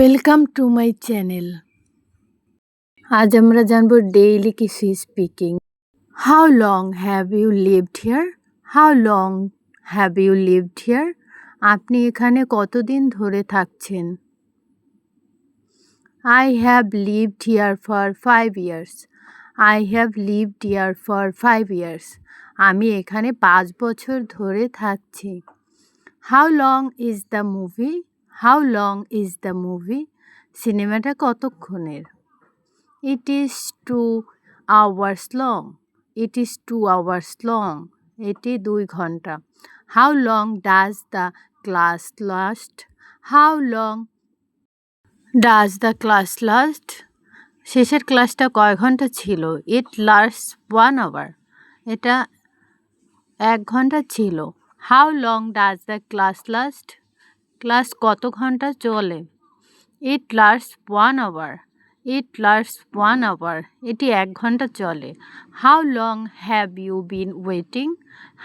Welcome to my channel. আজ আমরা জানবো ডেইলি কিছু speaking. How long have you lived here? How long have you lived here? আপনি এখানে কতদিন ধরে থাকছেন? I have lived here for 5 years. I have lived here for 5 years. আমি এখানে 5 বছর ধরে থাকছি। How long is the movie? How long is the movie? সিনেমাটা কতক্ষণের? It is 2 hours long. It is 2 hours long. এটি 2 ঘন্টা। How long does the class last? How long does the class last? শেষের ক্লাসটা কয় ঘন্টা ছিল? It lasts 1 hour. এটা 1 ঘন্টা ছিল। How long does the class last? Class কত ঘন্টা চলে? It lasts 1 hour. It lasts 1 hour. এটি 1 ঘন্টা চলে। How long have you been waiting?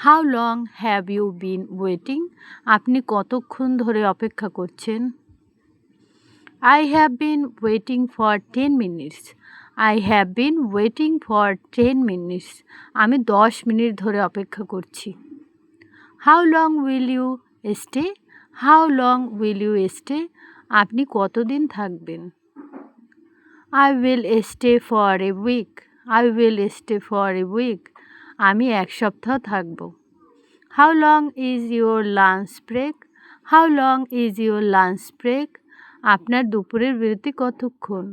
How long have you been waiting? আপনি কতক্ষণ ধরে অপেক্ষা করছেন? I have been waiting for 10 minutes. I have been waiting for 10 minutes. আমি 10 মিনিট ধরে অপেক্ষা করছি। How long will you stay? How long will you stay? আপনি কতদিন থাকবেন? I will stay for a week. I will stay for a week. আমি 1 সপ্তাহ থাকব। How long is your lunch break? How long is your lunch break? আপনার দুপুরের বিরতি কতক্ষণ?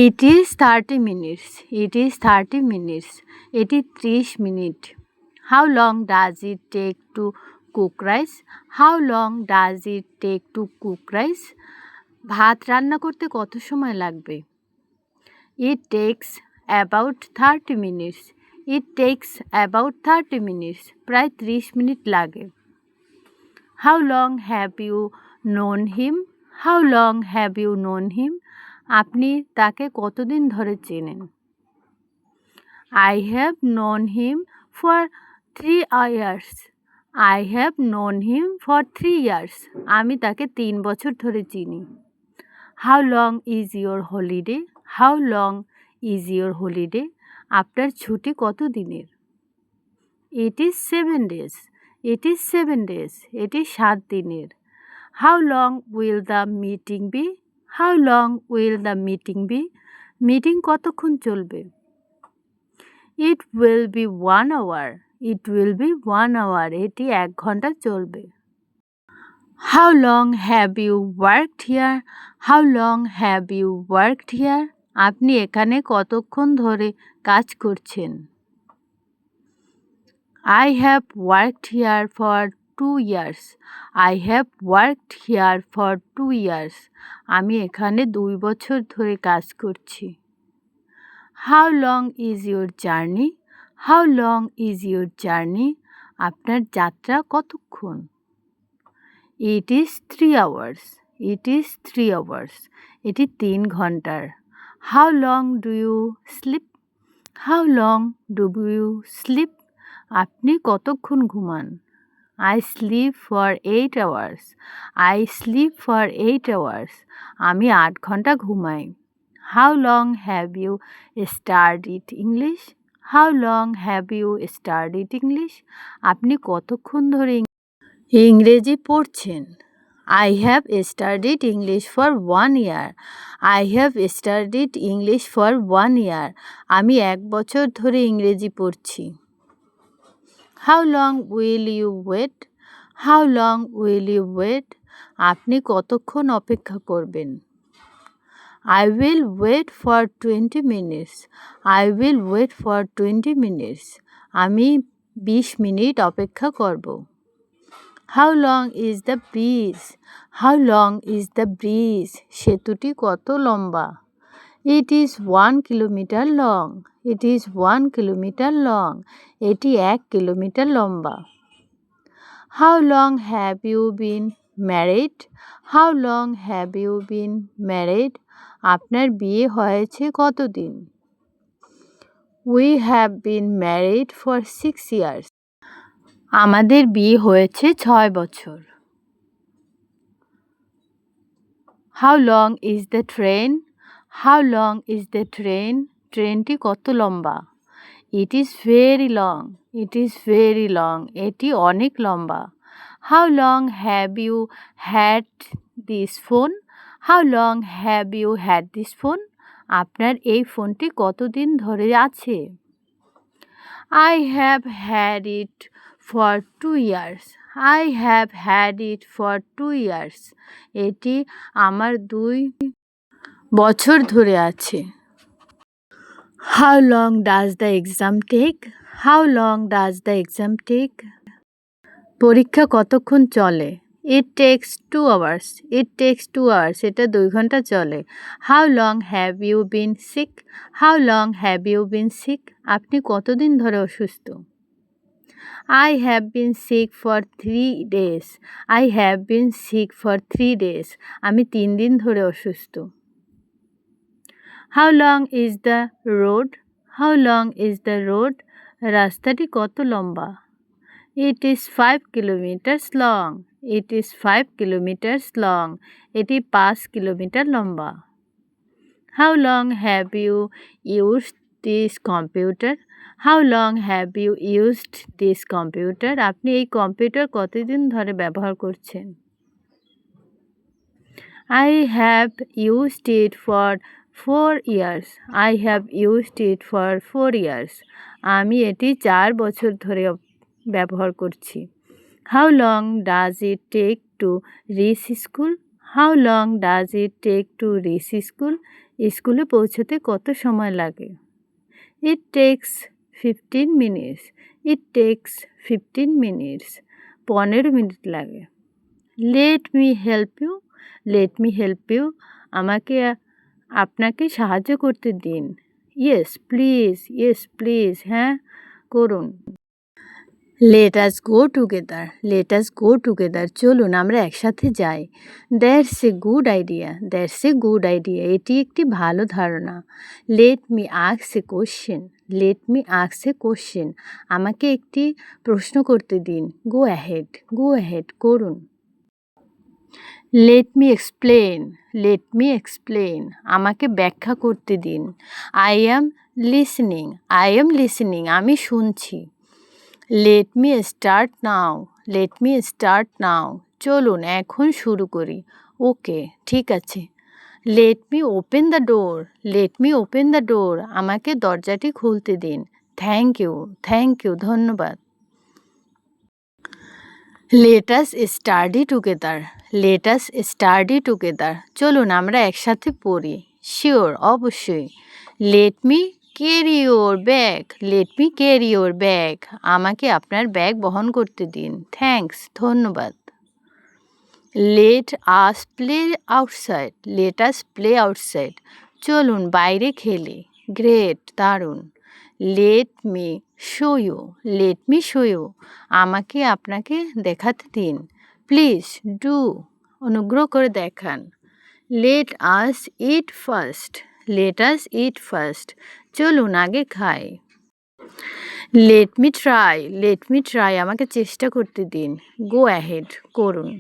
It is 30 minutes. It is 30 minutes. এটি 30 minute. How long does it take to cook rice? How long does it take to cook rice? ভাত রান্না করতে কত সময় লাগবে? It takes about 30 minutes. It takes about 30 minutes. প্রায় 30 minute লাগে। How long have you known him? How long have you known him? আপনি তাকে কতদিন ধরে চেনেন? I have known him for 3 years. I have known him for 3 years. আমি তাকে 3 বছর ধরে চিনি। How long is your holiday? How long is your holiday? আপনার ছুটি কত দিনের? It is 7 days. It is 7 days. এটি 7 দিনের। How long will the meeting be? How long will the meeting be? Meeting কতক্ষণ চলবে? It will be 1 hour. It will be 1 hour. এটি 1 ঘন্টা চলবে। How long have you worked here? How long have you worked here? আপনি এখানে কতক্ষণ ধরে কাজ করছেন? I have worked here for 2 years. I have worked here for 2 years. আমি এখানে 2 বছর ধরে কাজ করছি। How long is your journey? How long is your journey? আপনার যাত্রা কতক্ষণ? It is 3 hours. It is 3 hours. এটি 3 ঘন্টার। How long do you sleep? How long do you sleep? আপনি কতক্ষণ ঘুমান? I sleep for 8 hours. I sleep for 8 hours. আমি 8 ঘন্টা ঘুমাই। How long have you studied English? How long have you studied English? আপনি কতক্ষণ ধরে ইংরেজি পড়ছেন? I have studied English for 1 year. I have studied English for 1 year. আমি 1 বছর ধরে ইংরেজি পড়ছি। How long will you wait? How long will you wait? আপনি কতক্ষণ অপেক্ষা করবেন? I will wait for 20 minutes. I will wait for 20 minutes. আমি 20 মিনিট অপেক্ষা করব। How long is the bridge? How long is the bridge? সেতুটি কত লম্বা? It is 1 kilometer long. It is 1 kilometer long. এটি 1 কিলোমিটার লম্বা। How long have you been married? How long have you been married? আপনার বিয়ে হয়েছে কতদিন? We have been married for 6 years. আমাদের বিয়ে হয়েছে 6 বছর। How long is the train? How long is the train? ট্রেনটি কত লম্বা? It is very long. It is very long. এটি অনেক লম্বা। How long have you had this phone? How long have you had this phone? আপনার এই ফোনটি কতদিন ধরে আছে? I have had it for 2 years. I have had it for 2 years. এটি আমার 2 বছর ধরে আছে। How long does the exam take? How long does the exam take? পরীক্ষা কতক্ষণ চলে? It takes 2 hours. It takes 2 hours. এটা 2 ঘন্টা চলে। How long have you been sick? How long have you been sick? আপনি কতদিন ধরে অসুস্থ? I have been sick for 3 days. I have been sick for 3 days. আমি 3 দিন ধরে অসুস্থ। How long is the road? How long is the road? রাস্তাটি কত লম্বা? It is 5 kilometers long. It is 5 kilometers long. এটি 5 কিলোমিটার লম্বা। How long have you used this computer? How long have you used this computer? আপনি এই computer কতদিন ধরে ব্যবহার করছেন? I have used it for 4 years. I have used it for 4 years. আমি এটি 4 বছর ধরে ব্যবহার করছি। How long does it take to reach school? How long does it take to reach school? স্কুলে পৌঁছতে কত সময় লাগে? It takes 15 minutes. It takes 15 minutes. 15 minute লাগে। Let me help you. Let me help you. আপনাকে সাহায্য করতে দিন। Yes, please. Yes, please. হ্যাঁ, করুন। Let us go together. Let us go together. চলুন আমরা একসাথে যাই। That's a good idea. That's a good idea. এটি একটি ভালো ধারণা। Let me ask a question. Let me ask a question. আমাকে একটি প্রশ্ন করতে দিন। Go ahead. Go ahead. করুন। Let me explain. Let me explain. আমাকে ব্যাখ্যা করতে দিন। I am listening. I am listening. আমি শুনছি। Let me start now. Let me start now. চলুন এখন শুরু করি। ওকে, ঠিক আছে। Let me open the door. Let me open the door. আমাকে দরজাটি খুলতে দিন। Thank you. Thank you. ধন্যবাদ। Let us study together. Let us study together. চলুন আমরা একসাথে পড়ি। Sure, অবশ্যই। Let me carry your bag. Let me carry your bag. আমাকে আপনার ব্যাগ বহন করতে দিন। Thanks. ধন্যবাদ। Let us play outside. Let us play outside. চলুন বাইরে খেলি। Great. দারুণ। Let me show you. Let me show you. আমাকে আপনাকে দেখাতে দিন। Please do. অনুগ্রহ করে দেখান। Let us eat first. Let us eat first. চলুন আগে খাই। Let me try. Let me try. আমাকে চেষ্টা করতে দিন। Go ahead. করুন।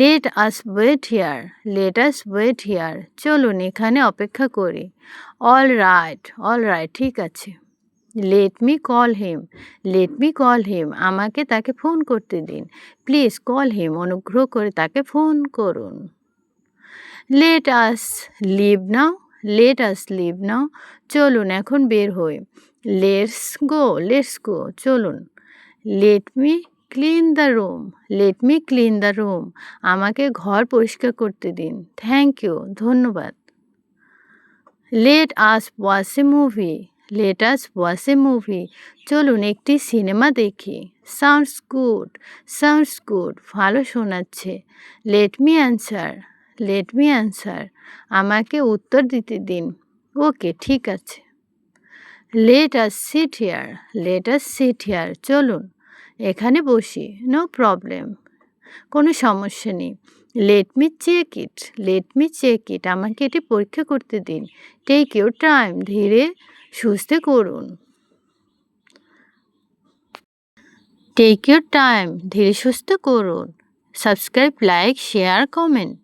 Let us wait here. Let us wait here. চলুন এখানে অপেক্ষা করি। All right. All right. ঠিক আছে। Let me call him. Let me call him. আমাকে তাকে ফোন করতে দিন। Please call him. অনুগ্রহ করে তাকে ফোন করুন। Let us leave now. Let us leave now. চলুন এখন বের হই। Let's go. Let's go. চলুন। Let me clean the room. Let me clean the room. আমাকে ঘর পরিষ্কার করতে দিন। Thank you. ধন্যবাদ। Let us watch a movie. Let us watch a movie. চলুন একটি সিনেমা দেখি। Sounds good. Sounds good. ভালো শোনাচ্ছে। Let me answer. Let me answer. আমাকে উত্তর দিতে দিন। ওকে, ঠিক আছে। Let us sit here. Let us sit here. চলুন এখানে বসি। No problem. কোনো সমস্যা নেই। Let me check it. Let me check it. আমাকে এটি পরীক্ষা করতে দিন। Take your time. ধীরে সুস্থে করুন। Take your time. ধীরে সুস্থে করুন। Subscribe, like, share, comment.